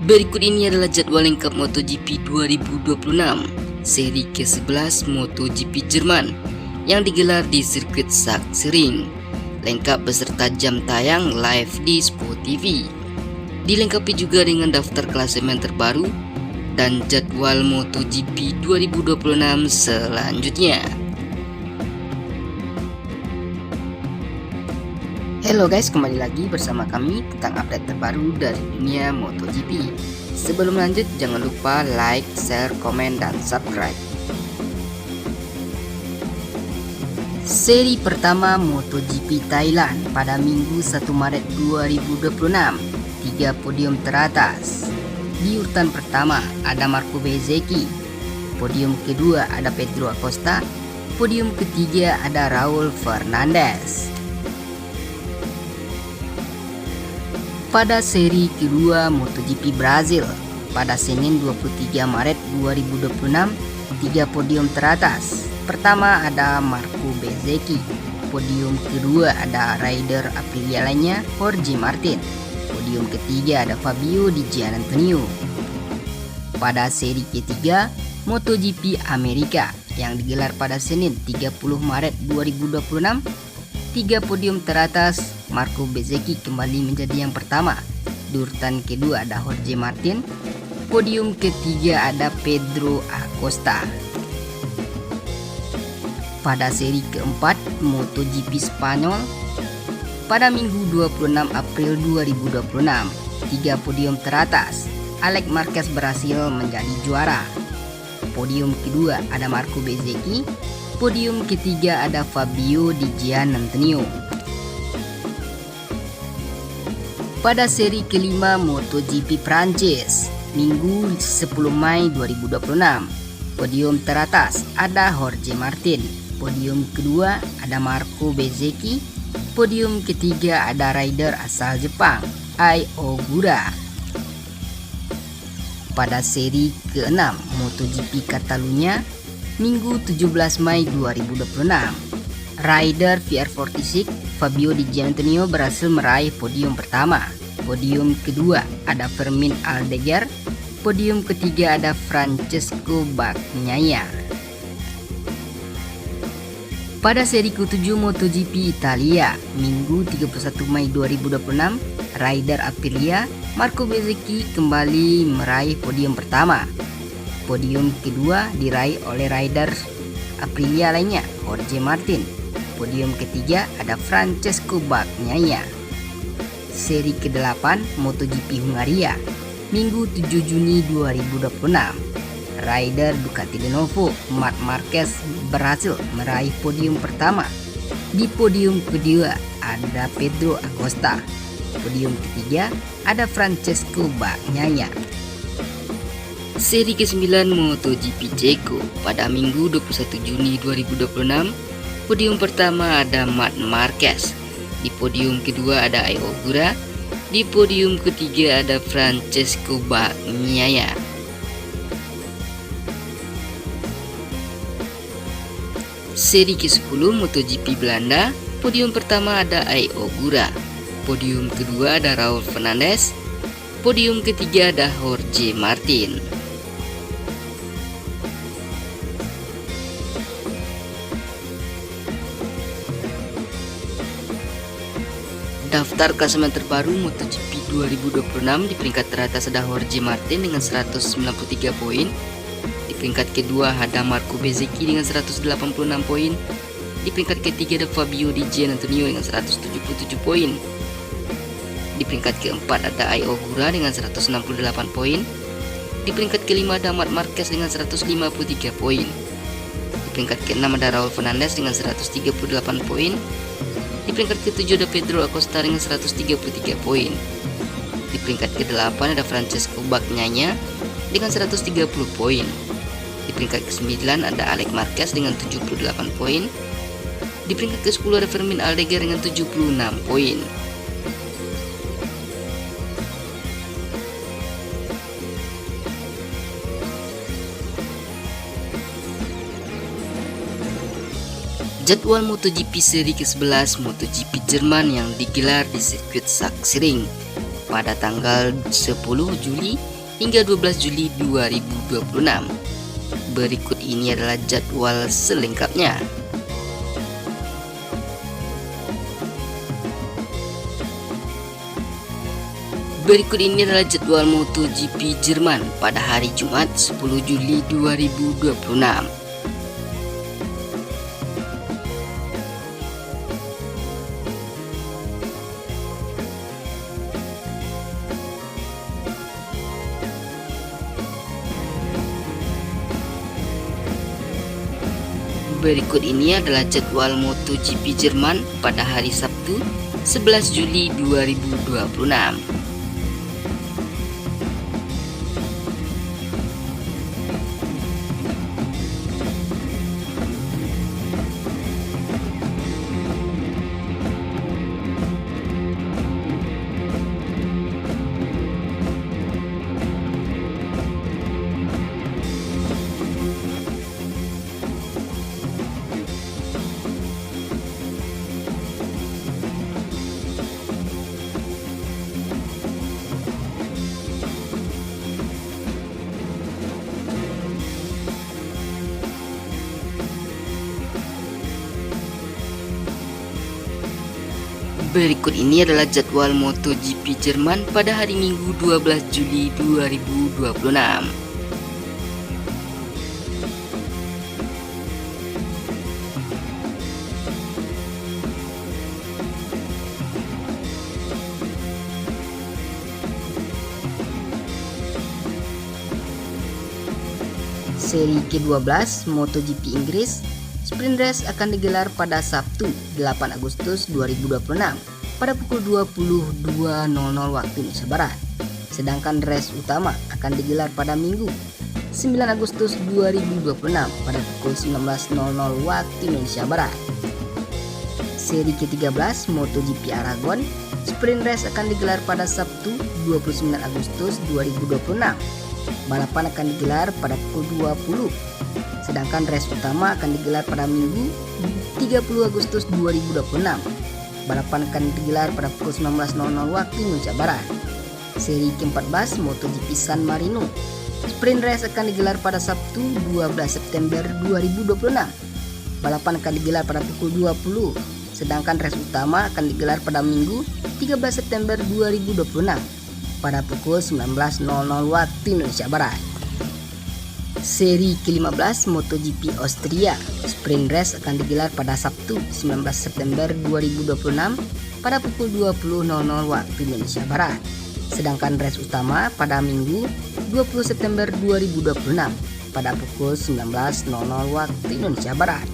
Berikut ini adalah jadwal lengkap MotoGP 2026 seri ke-11 MotoGP Jerman yang digelar di sirkuit Sachsenring, lengkap beserta jam tayang live di Sport TV. Dilengkapi juga dengan daftar klasemen terbaru dan jadwal MotoGP 2026 selanjutnya. Halo guys, kembali lagi bersama kami tentang update terbaru dari dunia MotoGP. Sebelum lanjut, jangan lupa like, share, komen, dan subscribe. Seri pertama MotoGP Thailand pada Minggu 1 Maret 2026, 3 podium teratas. Di urutan pertama ada Marco Bezzecchi, podium kedua ada Pedro Acosta, podium ketiga ada Raul Fernandez. Pada seri kedua MotoGP Brazil pada Senin 23 Maret 2026, 3 podium teratas. Pertama ada Marco Bezzecchi, podium kedua ada rider Aprilia lainnya Jorge Martin, podium ketiga ada Fabio Di Giannantonio. Pada seri ketiga MotoGP Amerika yang digelar pada Senin 30 Maret 2026, 3 podium teratas. Marco Bezzecchi kembali menjadi yang pertama. Di urutan kedua ada Jorge Martin, podium ketiga ada Pedro Acosta. Pada seri keempat MotoGP Spanyol pada Minggu 26 April 2026, 3 podium teratas. Alex Marquez berhasil menjadi juara. Podium kedua ada Marco Bezzecchi, podium ketiga ada Fabio Di Giannantonio. Pada seri kelima MotoGP Prancis Minggu 10 Mei 2026, podium teratas ada Jorge Martin, podium kedua ada Marco Bezzecchi, podium ketiga ada rider asal Jepang Ai Ogura. Pada seri ke-6 MotoGP Catalunya Minggu 17 Mei 2026, rider VR46 Fabio Di Giannantonio berhasil meraih podium pertama. Podium kedua ada Fermin Aldeguer, podium ketiga ada Francesco Bagnaia. Pada seri ke-7 MotoGP Italia Minggu 31 Mei 2026, rider Aprilia Marco Bezzecchi kembali meraih podium pertama. Podium kedua diraih oleh rider Aprilia lainnya Jorge Martin. Podium ketiga ada Francesco Bagnaia. Seri ke-8 MotoGP Hungaria Minggu 7 Juni 2026, rider Ducati Lenovo Marc Marquez berhasil meraih podium pertama. Di podium kedua ada Pedro Acosta. Podium ketiga ada Francesco Bagnaia. Seri ke-9 MotoGP Ceko pada Minggu 21 Juni 2026, podium pertama ada Marc Marquez. Di podium kedua ada Ai Ogura. Di podium ketiga ada Francesco Bagnaia. Seri ke-10 MotoGP Belanda, podium pertama ada Ai Ogura. Podium kedua ada Raul Fernandez. Podium ketiga ada Jorge Martin. Daftar klasemen terbaru MotoGP 2026 di peringkat teratas ada Jorge Martin dengan 193 poin. Di peringkat kedua ada Marco Bezzecchi dengan 186 poin. Di peringkat ketiga ada Fabio Di Giannantonio dengan 177 poin. Di peringkat keempat ada Ai Ogura dengan 168 poin. Di peringkat kelima ada Marc Marquez dengan 153 poin. Di peringkat keenam ada Raul Fernandez dengan 138 poin. Di peringkat ke-7 ada Pedro Acosta dengan 133 poin. Di peringkat ke-8 ada Francesco Bagnaia dengan 130 poin. Di peringkat ke-9 ada Alex Marquez dengan 78 poin. Di peringkat ke-10 ada Fermin Aldeguer dengan 76 poin. Jadwal MotoGP seri ke-11 MotoGP Jerman yang digelar di sirkuit Sachsenring pada tanggal 10 Juli hingga 12 Juli 2026. Berikut ini adalah jadwal selengkapnya. Berikut ini adalah jadwal MotoGP Jerman pada hari Jumat 10 Juli 2026. Berikut ini adalah jadwal MotoGP Jerman pada hari Sabtu 11 Juli 2026. Berikut ini adalah jadwal MotoGP Jerman pada hari Minggu 12 Juli 2026. Seri ke-12 MotoGP Inggris Sprint Race akan digelar pada Sabtu 8 Agustus 2026 pada pukul 22.00 waktu Indonesia Barat. Sedangkan race utama akan digelar pada Minggu 9 Agustus 2026 pada pukul 19.00 waktu Indonesia Barat. Seri ke-13 MotoGP Aragon Sprint Race akan digelar pada Sabtu 29 Agustus 2026. Balapan akan digelar pada pukul 20. Sedangkan race utama akan digelar pada Minggu 30 Agustus 2026. Balapan akan digelar pada pukul 19.00 waktu Indonesia Barat. Seri ke-14 MotoGP San Marino Sprint Race akan digelar pada Sabtu 12 September 2026. Balapan akan digelar pada pukul 20. Sedangkan race utama akan digelar pada Minggu 13 September 2026 pada pukul 19.00 waktu Indonesia Barat. Seri ke-15 MotoGP Austria Sprint Race akan digelar pada Sabtu 19 September 2026 pada pukul 20.00 waktu Indonesia Barat. Sedangkan race utama pada Minggu 20 September 2026 pada pukul 19.00 waktu Indonesia Barat.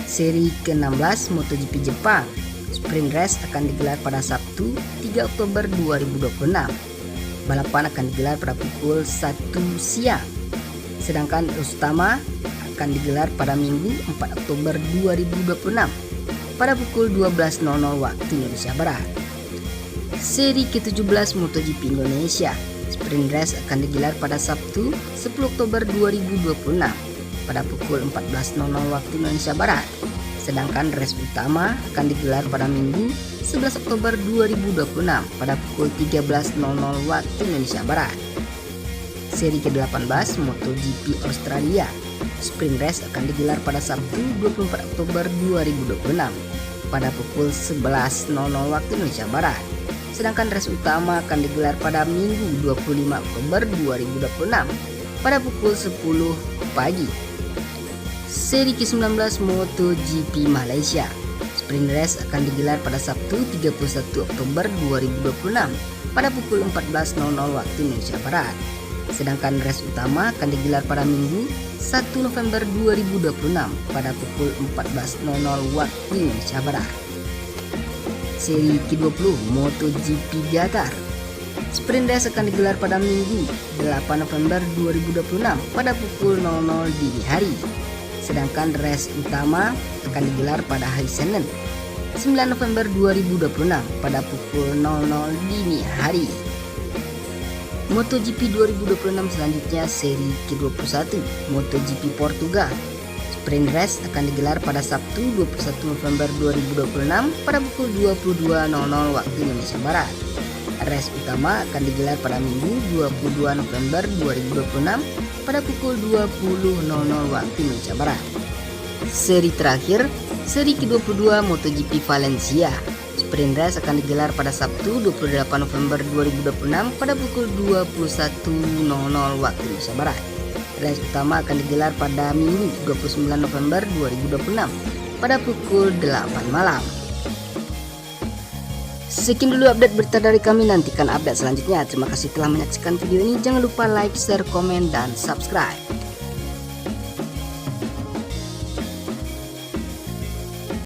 Seri ke-16 MotoGP Jepang Sprint Race akan digelar pada Sabtu 3 Oktober 2026. Balapan akan digelar pada pukul 1 siang. Sedangkan race utama akan digelar pada Minggu 4 Oktober 2026 pada pukul 12.00 waktu Indonesia Barat. Seri ke-17 MotoGP Indonesia Sprint Race akan digelar pada Sabtu 10 Oktober 2026 pada pukul 14.00 waktu Indonesia Barat. Sedangkan race utama akan digelar pada Minggu 11 Oktober 2026 pada pukul 13.00 waktu Indonesia Barat. Seri ke-18 MotoGP Australia Sprint Race akan digelar pada Sabtu 24 Oktober 2026 pada pukul 11.00 waktu Indonesia Barat. Sedangkan race utama akan digelar pada Minggu 25 Oktober 2026 pada pukul 10 pagi. Seri ke-19 MotoGP Malaysia Sprint Race akan digelar pada Sabtu 31 Oktober 2026 pada pukul 14.00 waktu Indonesia Barat. Sedangkan race utama akan digelar pada Minggu 1 November 2026 pada pukul 14.00 waktu Indonesia Barat. Seri ke-20 MotoGP Qatar Sprint Race akan digelar pada Minggu 8 November 2026 pada pukul 00 dini hari. Sedangkan race utama akan digelar pada hari Senin 9 November 2026 pada pukul 00 dini hari. MotoGP 2026 selanjutnya seri ke-21 MotoGP Portugal Sprint Race akan digelar pada Sabtu 21 November 2026 pada pukul 22.00 waktu Indonesia Barat. Race utama akan digelar pada Minggu 22 November 2026 pada pukul 20.00 waktu Indonesia Barat. Seri terakhir, seri ke-22 MotoGP Valencia. Sprint race akan digelar pada Sabtu 28 November 2026 pada pukul 21.00 waktu Indonesia Barat. Race utama akan digelar pada Minggu 29 November 2026 pada pukul 8 malam. Sekian dulu update berita dari kami, nantikan update selanjutnya. Terima kasih telah menyaksikan video ini. Jangan lupa like, share, komen, dan subscribe.